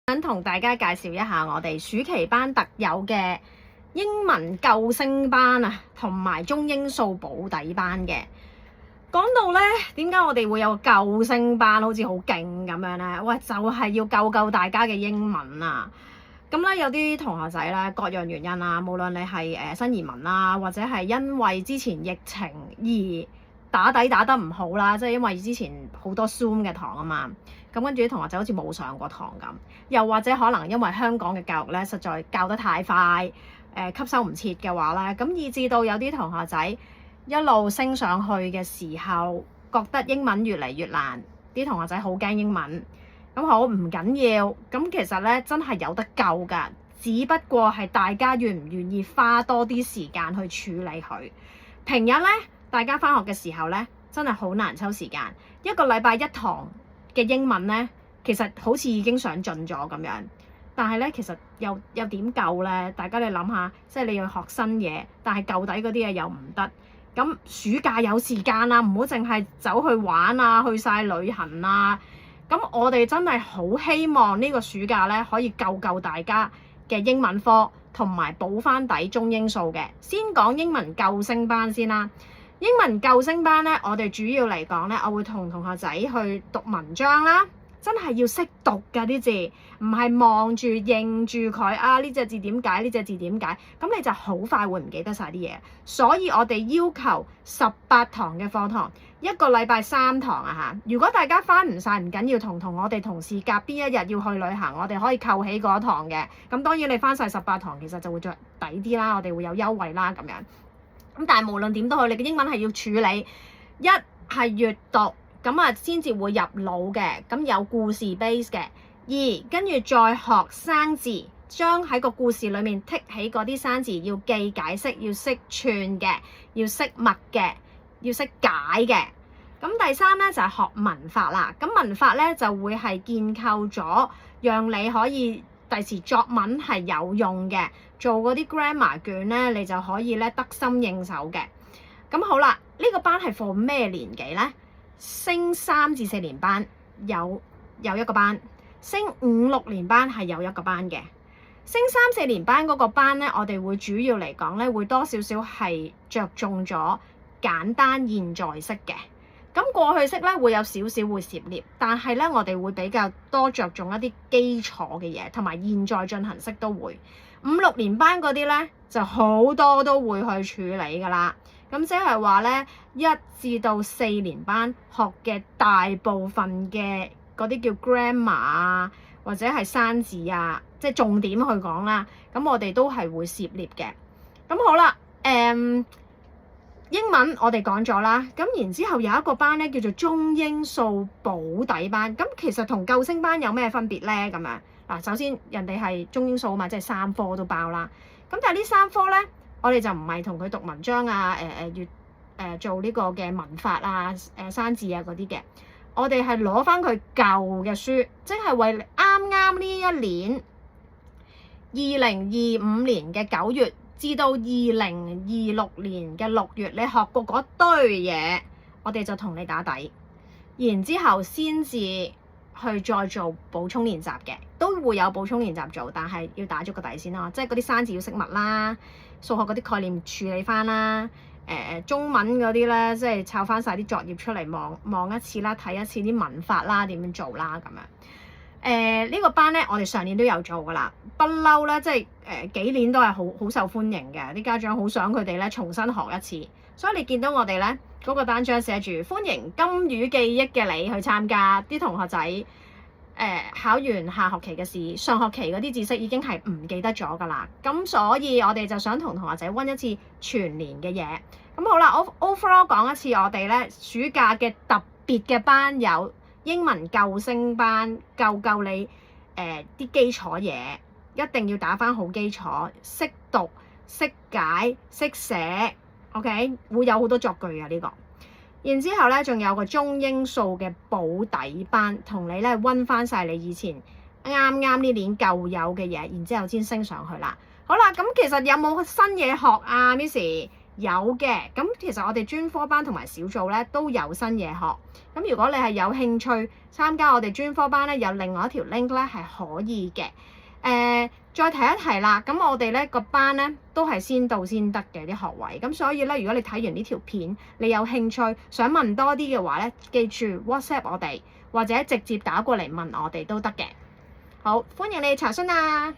想同大家介紹一下我哋暑期班特有嘅英文救星班啊，同埋中英數保底班嘅。講到呢，點解我哋會有個救星班，好似好勁咁樣呢？喂，就係要救大家嘅英文啊！咁咧有啲同學仔咧，各樣原因啊，無論你係新移民啦，或者係因為之前疫情而打底打得唔好啦，即係因為之前好多 Zoom 嘅堂啊嘛，咁跟住啲同學仔好似冇上過堂咁，又或者可能因為香港嘅教育咧實在教得太快，吸收唔切嘅話咧，咁以至到有啲同學仔一路升上去嘅時候，覺得英文越嚟越難，啲同學仔好驚英文。咁好唔緊要，咁其實咧真係有得救㗎，只不過係大家願唔願意花多啲時間去處理佢。平日咧，大家返學嘅時候咧，真係好難抽時間。一個禮拜一堂嘅英文咧，其實好似已經上進咗咁樣，但係咧其實又點夠咧？大家你諗下，即係你要學新嘢，但係舊底嗰啲嘢又唔得。咁暑假有時間啦，唔好淨係走去玩啊，去晒旅行啊。咁我哋真係好希望呢個暑假咧可以救大家嘅英文科，同埋補翻底中英數嘅。先講英文救星班先啦。英文救星班咧，我哋主要嚟講咧，我會同同學仔去讀文章啦，真係要識讀㗎啲字，唔係望住認住佢啊，呢隻字點解？呢隻字點解？咁你就好快會唔記得晒啲嘢。所以我哋要求18堂嘅課堂，一個禮拜3堂啊嚇。如果大家返唔晒唔緊要，同我哋同事夾邊一日要去旅行，我哋可以扣起嗰堂嘅。咁當然你返晒18堂，其實就會再抵啲啦，我哋會有優惠啦咁樣。咁但係無論點都好，你嘅英文係要處理，一係閱讀。咁啊，先至會入腦嘅，咁有故事 base 嘅。二，跟住再學生字，將喺個故事裏面剔起嗰啲生字，要記解釋，要識串嘅，要識默嘅，要識解嘅。咁第三咧就係學文法啦。咁文法咧就會係建構咗，讓你可以第時作文係有用嘅。做嗰啲 grammar 卷咧，你就可以咧得心應手嘅。咁好啦，呢個班係 for 咩年紀咧？升3至4年班有一個班，升5、6年班係有一個班嘅。升3、4年班嗰個班咧，我哋會主要嚟講咧，會多少少係着重咗簡單現在式嘅。咁過去式咧會有少少會涉獵，但係咧我哋會比較多着重一啲基礎嘅嘢，同埋現在進行式都會。5、6年班嗰啲咧就好多都會去處理㗎啦。咁即係話咧，1至到4年班學嘅大部分嘅嗰啲叫 grammar 啊，或者係生字啊，即係重點去講啦。咁我哋都係會涉獵嘅。咁好啦，英文我哋講咗啦。咁然之後有一個班咧叫做中英數保底班。咁其實同救星班有咩分別咧？咁樣嗱，首先人哋係中英數啊嘛，即係3科都包啦。咁但係呢3科咧，我哋就唔係同佢讀文章啊，做呢個嘅文法啊，生字啊嗰啲嘅。我哋係攞翻佢舊嘅書，即係為啱呢一年2025年嘅9月至到2026年嘅6月，你學過嗰堆嘢，我哋就同你打底，然之後先至去再做補充練習嘅，都會有補充練習做，但係要打咗個底先咯，即係嗰啲生字要識默啦，數學嗰啲概念處理翻啦，中文嗰啲咧，即係抄翻晒啲作業出嚟望一次啦，睇一次啲文法啦，點樣做啦咁樣。呢個班咧，我哋上年都有做噶啦，不嬲咧，即係幾年都係好受歡迎嘅，啲家長好想佢哋咧重新學一次，所以你見到我哋咧嗰個單張寫住歡迎金魚記憶嘅你去參加，啲同學仔考完下學期嘅試，上學期嗰啲知識已經係唔記得咗噶啦，咁所以我哋就想同同學仔溫一次全年嘅嘢。咁好啦，overall 講一次我哋咧暑假嘅特別嘅班有英文救星班，救你啲基礎嘢，一定要打返好基礎，識讀、識解、識寫 ，OK， 會有好多作句啊呢個。然之後咧，仲有個中英數嘅保底班，同你咧溫翻晒你以前啱呢年舊有嘅嘢，然之後先升上去啦。好啦，咁其實有冇新嘢學啊 Miss？有嘅。咁其實我哋專科班同埋小組咧都有新嘢學。咁如果你係有興趣參加我哋專科班咧，有另外一條 link 咧係可以嘅。再提一提啦，咁我哋咧個班咧都係先到先得嘅啲學位，咁所以咧如果你睇完呢條片，你有興趣想問多啲嘅話咧，記住 WhatsApp 我哋或者直接打過嚟問我哋都得嘅。好，歡迎你查詢啊！